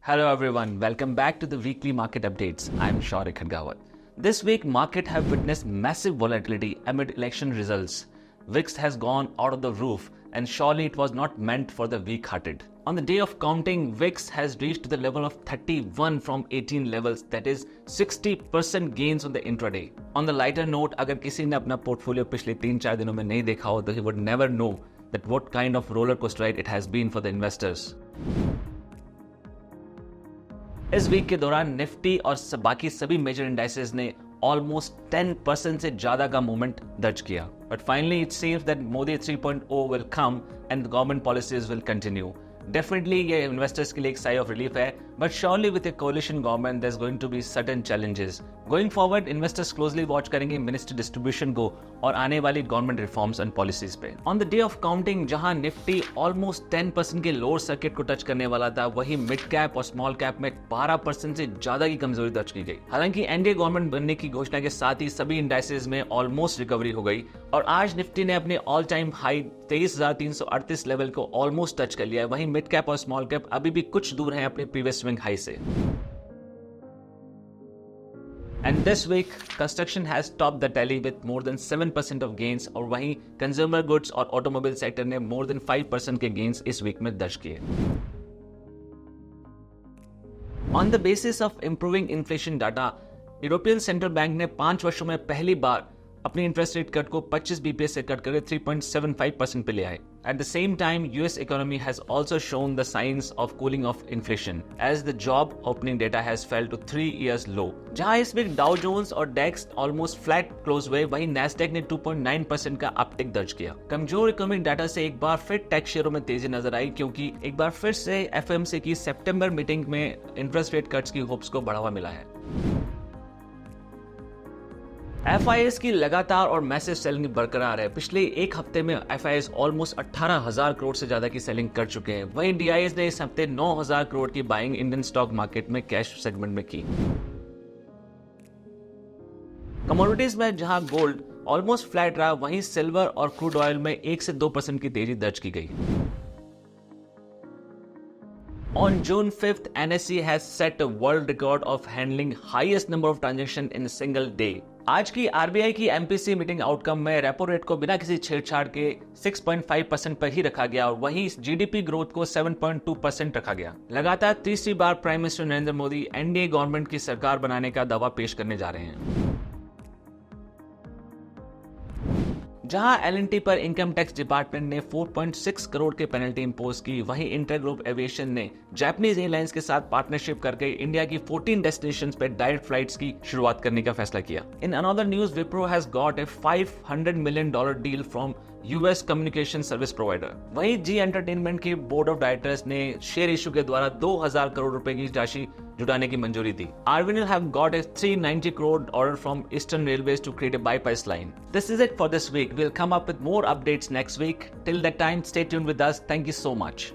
Hello everyone, welcome back to the weekly market updates. I'm Shaurik Khadgawat. This week, market have witnessed massive volatility amid election results. VIX has gone out of the roof, and surely it was not meant for the weak-hearted. On the day of counting, VIX has reached the level of 31 from 18 levels, that is 60% gains on the intraday. On the lighter note, अगर किसी ने अपना portfolio पिछले 3-4 दिनों में नहीं देखा हो, तो he would never know that what kind of roller coaster ride it has been for the investors. इस वीक के दौरान निफ्टी और बाकी सभी मेजर इंडाइसेस ने ऑलमोस्ट 10% से ज्यादा का मूवमेंट दर्ज किया. But finally it seems that Modi 3.0 will come and government policies will continue. Definitely ये इन्वेस्टर्स के लिए एक साई ऑफ रिलीफ है, but surely with a coalition government there is going to be certain challenges. Going forward investors closely watch करेंगे minister distribution को और आने वाली गवर्नमेंट रिफॉर्म्स एंड पॉलिसीज पे. On the day of counting जहां Nifty almost 10% के lower circuit को touch करने वाला था, वही मिड कैप और स्मॉल कैप में 12% से ज्यादा की कमजोरी दर्ज की गई. हालांकि एनडीए गवर्नमेंट बनने की घोषणा के साथ ही सभी इंडाइसेस में ऑलमोस्ट रिकवरी हो गई और आज निफ्टी ने अपने ऑल टाइम हाई 23,338 लेवल को ऑलमोस्ट टच कर लिया है. वहीं मिड कैप और स्मॉल कैप अभी भी कुछ दूर हैं अपने प्रीवियस स्विंग हाई से. And this week, construction has topped the tally with more than 7% of gains और वहीं consumer goods और automobile sector ने more than 5% के gains इस week में दर्ज किए. On the basis of improving inflation data, European Central Bank ने 5 वर्षों में पहली बार अपनी इंटरेस्ट रेट कट को 25 बीपीएस से कट करके 3.75% पे ले आए. At the same time, US economy has also shown the signs of cooling of inflation as the job opening data has fell to 3 years low. जहां इस वीक डाउ जोन्स और डेक्स almost flat close हुए, वहीं Nasdaq ने 2.9% का uptick दर्ज किया. कमजोर इकोनॉमिक डाटा से एक बार फिर टेक शेयरों में तेजी नजर आई क्योंकि एक बार फिर से एफएमसी की सितंबर मीटिंग में इंटरेस्ट रेट कट्स की होप्स को बढ़ावा मिला है. एफआईएस की लगातार और मैसिव सेलिंग बरकरार है. पिछले एक हफ्ते में एफआईएस ऑलमोस्ट 18,000 करोड़ से ज्यादा की सेलिंग कर चुके हैं. वहीं डीआईएस ने इस हफ्ते 9,000 करोड़ की बाइंग इंडियन स्टॉक मार्केट में कैश सेगमेंट में की. कमोडिटीज में जहां गोल्ड ऑलमोस्ट फ्लैट रहा, वहीं सिल्वर और क्रूड ऑयल में 1 से 2% की तेजी दर्ज की गई. On June 5th, NSE has set a world record of handling highest number of transactions in a single day. आज की आरबीआई की एमपीसी मीटिंग आउटकम में रेपो रेट को बिना किसी छेड़छाड़ के 6.5% पर ही रखा गया और वहीं जीडीपी ग्रोथ को 7.2% रखा गया. लगातार तीसरी बार prime minister Narendra Modi NDA government की सरकार बनाने का दावा पेश करने जा रहे हैं. जहां एलएनटी पर इनकम टैक्स डिपार्टमेंट ने 4.6 करोड़ की पेनल्टी इंपोज की, वहीं इंटरग्रुप एविएशन ने जापानीज एयरलाइंस के साथ पार्टनरशिप करके इंडिया की 14 डेस्टिनेशंस पे डायरेक्ट फ्लाइट्स की शुरुआत करने का फैसला किया. In another news, Wipro has got a $500 million deal from US communication service provider. वहीं जी एंटरटेनमेंट के बोर्ड ऑफ डायरेक्टर्स ने शेयर इशू के द्वारा 2,000 करोड़ रुपए की राशि जुटाने की मंजूरी दी. Arvind have got a 390 crore order from Eastern Railways to create a bypass line. This is it for this week. We'll come up with more updates next week. Till that time, stay tuned with us. Thank you so much.